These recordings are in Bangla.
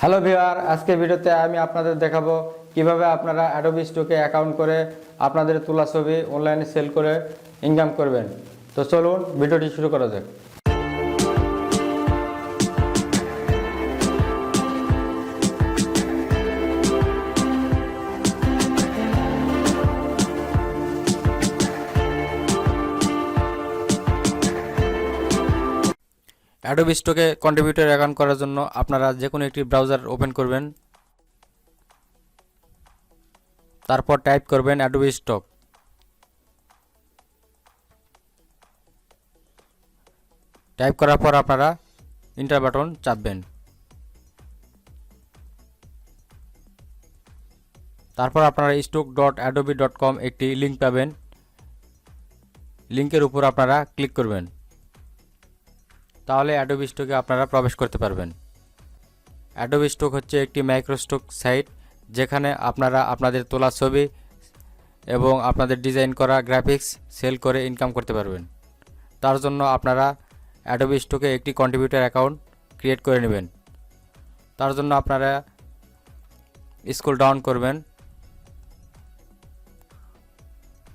হ্যালো ভিউয়ার, আজকে ভিডিওতে আমি আপনাদের দেখাবো কিভাবে আপনারা অ্যাডোবি স্টকে অ্যাকাউন্ট করে আপনাদের তোলা ছবি অনলাইনে সেল করে ইনকাম করবেন। তো চলুন ভিডিওটি শুরু করা যাক। অ্যাডোবি স্টকে কন্ট্রিবিউটর অ্যাকাউন্ট করার জন্য আপনারা যে কোনো একটি ব্রাউজার ওপেন করবেন, তারপর টাইপ করবেন অ্যাডোবি স্টক। টাইপ করার পর আপনারা ইন্টার বাটন চাপবেন। তারপর আপনারা stock.adobe.com একটি লিঙ্ক পাবেন। লিঙ্কের উপর আপনারা ক্লিক করবেন, তাহলে অ্যাডোবি স্টকে আপনারা প্রবেশ করতে পারবেন। অ্যাডোবি স্টক হচ্ছে একটি মাইক্রোস্টক সাইট, যেখানে আপনারা আপনাদের তোলা ছবি এবং আপনাদের ডিজাইন করা গ্রাফিক্স সেল করে ইনকাম করতে পারবেন। তার জন্য আপনারা অ্যাডোবি স্টকে একটি কন্ট্রিবিউটর অ্যাকাউন্ট ক্রিয়েট করে নেবেন। তার জন্য আপনারা স্ক্রল ডাউন করবেন,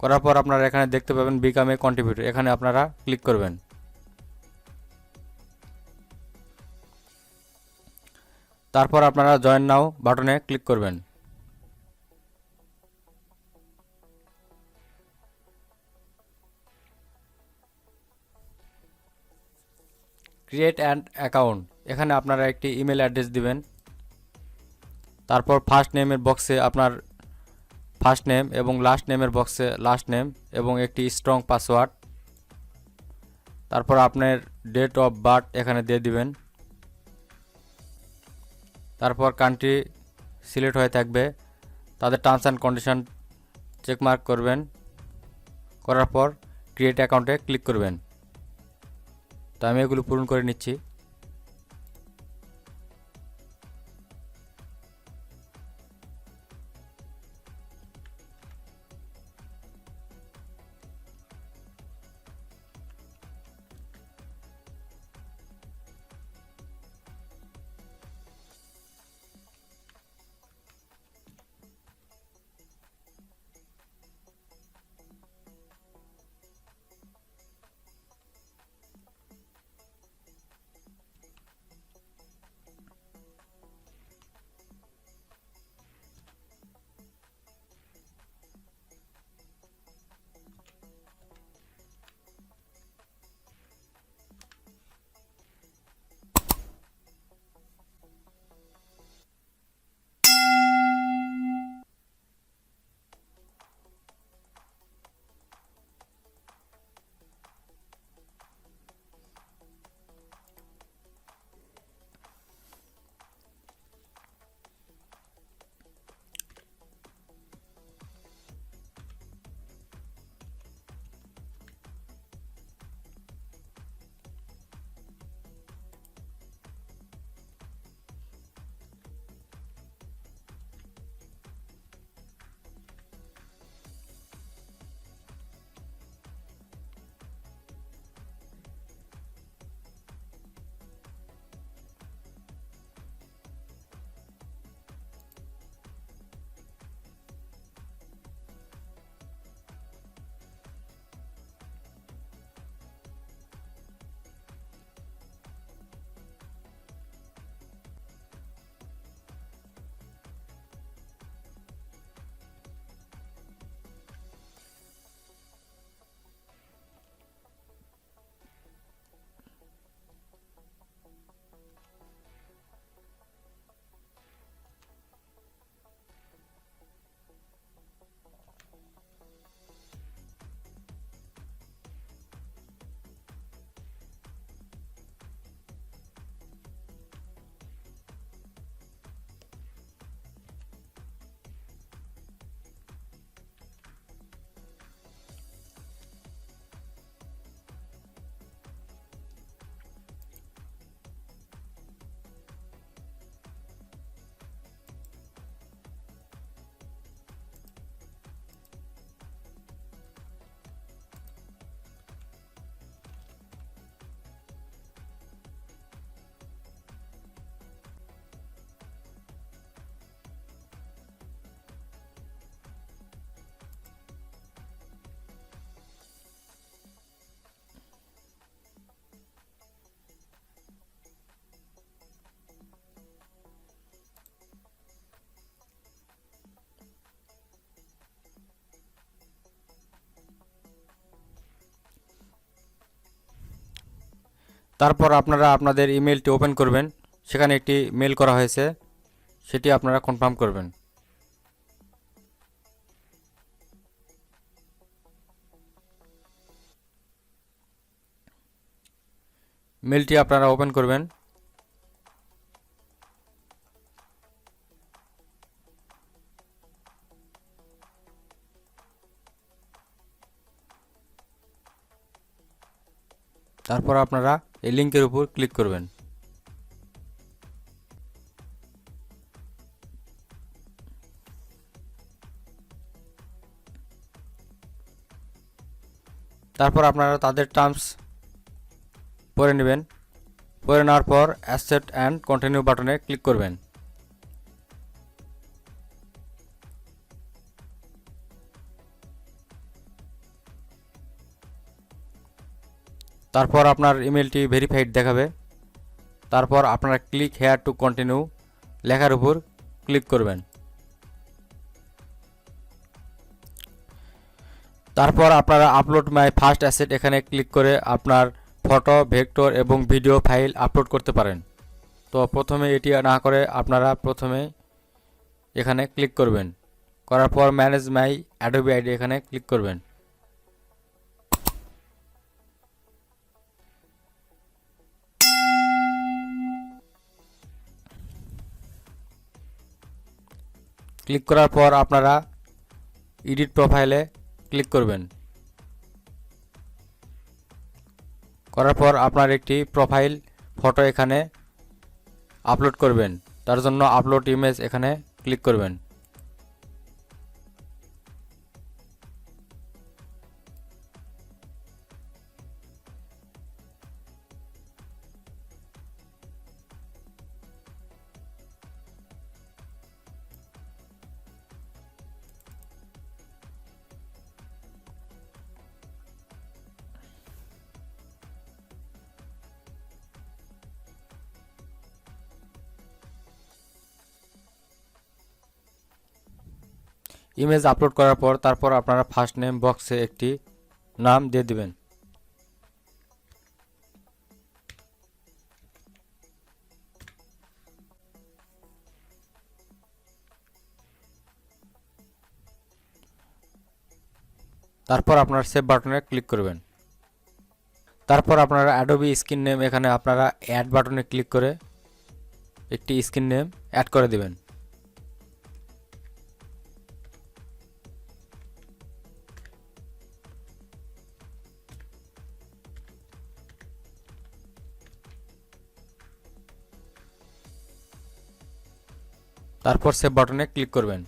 করার পর আপনারা এখানে দেখতে পাবেন বিকাম এ কন্ট্রিবিউটর, এখানে আপনারা ক্লিক করবেন। তারপর আপনারা জয়েন নাও বাটনে ক্লিক করবেন। ক্রিয়েট অ্যান অ্যাকাউন্ট, এখানে আপনারা একটি ইমেল অ্যাড্রেস দিবেন। তারপর ফার্স্ট নেমের বক্সে আপনার ফার্স্ট নেম এবং লাস্ট নেমের বক্সে লাস্ট নেম এবং একটি স্ট্রং পাসওয়ার্ড। তারপর আপনার ডেট অফ বার্থ এখানে দিয়ে দিবেন। তারপর কান্ট্রি সিলেক্ট হয়ে থাকবে, তাদের টার্মস অ্যান্ড কন্ডিশন চেকমার্ক করবেন। করার পর ক্রিয়েট অ্যাকাউন্টে ক্লিক করবেন। তো আমি এগুলো পূরণ করে নিচ্ছি। তারপর আপনারা আপনাদের ইমেলটি ওপেন করবেন, সেখানে একটি মেল করা হয়েছে, সেটি আপনারা কনফার্ম করবেন। মেলটি আপনারা ওপেন করবেন। তারপর আপনারা এই লিঙ্কের উপর ক্লিক করবেন। তারপর আপনারা তাদের টার্মস পড়ে নেবেন। পড়ে নেওয়ার পর অ্যাকসেপ্ট অ্যান্ড কন্টিনিউ বাটনে ক্লিক করবেন। তারপর আপনার ইমেলটি ভেরিফাইড দেখাবে। তারপর আপনারা ক্লিক হেয়ার টু কন্টিনিউ লেখার উপর ক্লিক করবেন। তারপর আপনারা আপলোড মাই ফার্স্ট অ্যাসেট এখানে ক্লিক করে আপনার ফটো, ভেক্টর এবং ভিডিও ফাইল আপলোড করতে পারেন। তো প্রথমে এটি না করে আপনারা প্রথমে এখানে ক্লিক করবেন। করার পর ম্যানেজ মাই অ্যাডোবি আইডি এখানে ক্লিক করবেন। ক্লিক করার পর আপনারা এডিট প্রোফাইলে ক্লিক করবেন। করার পর আপনার একটি প্রোফাইল ফটো এখানে আপলোড করবেন। তার জন্য আপলোড ইমেজ এখানে ক্লিক করবেন। ইমেজ আপলোড করার পর তারপর আপনারা ফার্স্ট নেম বক্সে একটি নাম দিয়ে দিবেন। তারপর আপনারা সেভ বাটনে ক্লিক করবেন। তারপর আপনারা অ্যাডোবি স্ক্রিন নেম এখানে আপনারা অ্যাড বাটনে ক্লিক করে একটি স্ক্রিন নেম অ্যাড করে দিবেন। তারপর সেভ বাটনে ক্লিক করবেন।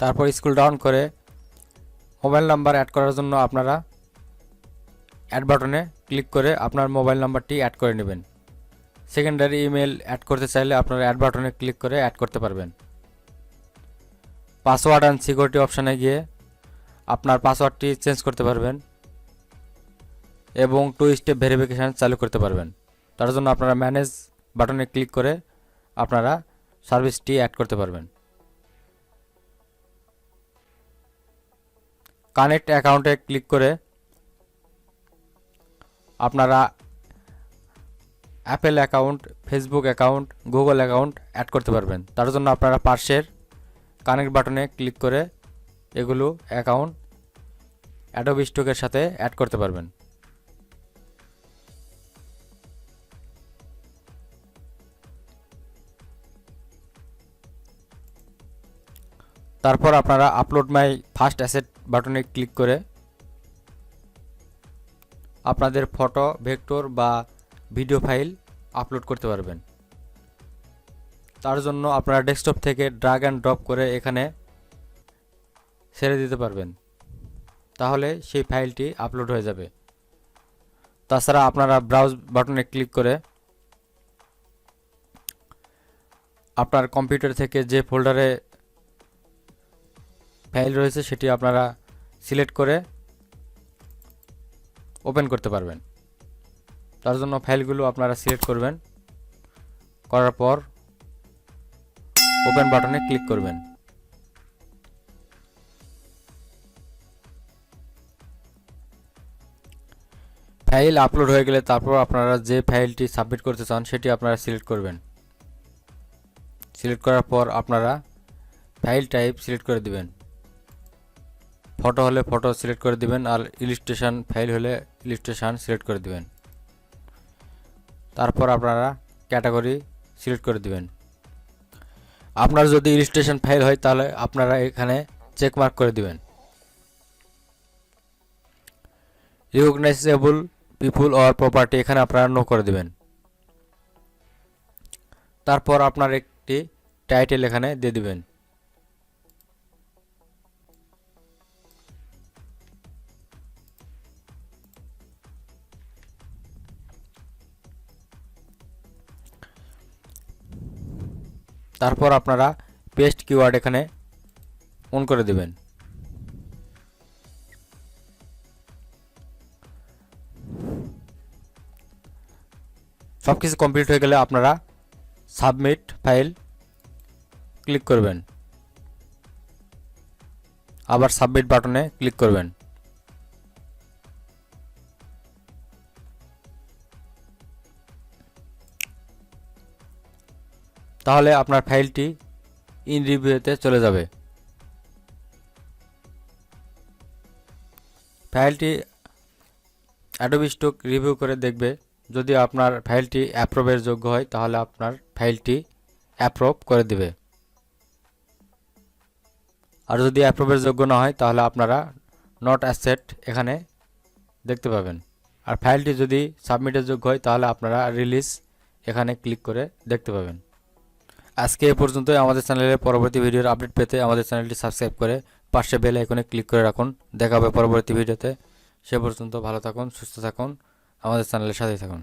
তারপর স্ক্রল ডাউন করে মোবাইল নাম্বার অ্যাড করার জন্য আপনারা অ্যাড বাটনে ক্লিক করে আপনার মোবাইল নাম্বারটি অ্যাড করে নেবেন। সেকেন্ডারি ইমেল অ্যাড করতে চাইলে আপনারা অ্যাড বাটনে ক্লিক করে অ্যাড করতে পারবেন। পাসওয়ার্ড অ্যান্ড সিকিউরিটি অপশানে গিয়ে আপনার পাসওয়ার্ডটি চেঞ্জ করতে পারবেন এবং 2 স্টেপ ভেরিফিকেশান চালু করতে পারবেন। তার জন্য আপনারা ম্যানেজ বাটনে ক্লিক করে আপনারা সার্ভিসটি অ্যাড করতে পারবেন। কানেক্ট অ্যাকাউন্টে ক্লিক করে আপনারা Apple account, Facebook account, Google account add করতে পারবেন। তার জন্য আপনারা পাশের কানেক্ট বাটনে ক্লিক করে এগুলো অ্যাকাউন্ট অ্যাডোবি স্টকের সাথে অ্যাড করতে পারবেন। তারপর আপনারা আপলোড মাই ফার্স্ট অ্যাসেট বাটনে ক্লিক করে আপনাদের ফটো, ভেক্টর বা ভিডিও ফাইল আপলোড করতে পারবেন। তার জন্য আপনারা ডেস্কটপ থেকে ড্র্যাগ অ্যান্ড ড্রপ করে এখানে ছেড়ে দিতে পারবেন, তাহলে সেই ফাইলটি আপলোড হয়ে যাবে। তাছাড়া আপনারা ব্রাউজ বাটনে ক্লিক করে আপনার কম্পিউটার থেকে যে ফোল্ডারে ফাইল রয়েছে সেটি আপনারা সিলেক্ট করে ওপেন করতে পারবেন। তার জন্য ফাইলগুলো আপনারা সিলেক্ট করবেন, করার পর ওপেন বাটনে ক্লিক করবেন। ফাইল আপলোড হয়ে গেলে তারপর আপনারা যে ফাইলটি সাবমিট করতে চান সেটি আপনারা সিলেক্ট করবেন। সিলেক্ট করার পর আপনারা ফাইল টাইপ সিলেক্ট করে দিবেন। ফটো হলে ফটো সিলেক্ট করে দিবেন, আর ইলিস্ট্রেশন ফাইল হলে ইলিস্ট্রেশন সিলেক্ট করে দিবেন। তারপর আপনারা ক্যাটাগরি সিলেক্ট করে দিবেন। আপনার যদি ইলিস্ট্রেশন ফাইল হয় তাহলে আপনারা এখানে চেক মার্ক করে দিবেন। রিকগনাইজেবল পিপল অর প্রপার্টি এখানে আপনারা নো করে দিবেন। তারপর আপনার একটি টাইটেল এখানে দিয়ে দিবেন। তারপর আপনারা পেস্ট কিওয়ার্ড এখানে অন করে দিবেন। সবকিছু কমপ্লিট হয়ে গেলে আপনারা সাবমিট ফাইল ক্লিক করবেন, আবার সাবমিট বাটনে ক্লিক করবেন। তাহলে আপনার ফাইলটি ইন রিভিউতে চলে যাবে। ফাইলটি অ্যাডোবি স্টক রিভিউ করে দেখবে, যদি আপনার ফাইলটি অ্যাপ্রুভের যোগ্য হয় তাহলে আপনার ফাইলটি অ্যাপ্রুভ করে দিবে, আর যদি অ্যাপ্রুভের যোগ্য না হয় তাহলে আপনারা নট অ্যাকসেপ্ট এখানে দেখতে পাবেন। আর ফাইলটি যদি সাবমিটের যোগ্য হয় তাহলে আপনারা রিলিজ এখানে ক্লিক করে দেখতে পাবেন। আজকে এ পর্যন্তই। আমাদের চ্যানেলের পরবর্তী ভিডিওর আপডেট পেতে আমাদের চ্যানেলটি সাবস্ক্রাইব করে পাশে বেল আইকনে ক্লিক করে রাখুন। দেখা হবে পরবর্তী ভিডিওতে। সে পর্যন্ত ভালো থাকুন, সুস্থ থাকুন, আমাদের চ্যানেলের সাথেই থাকুন।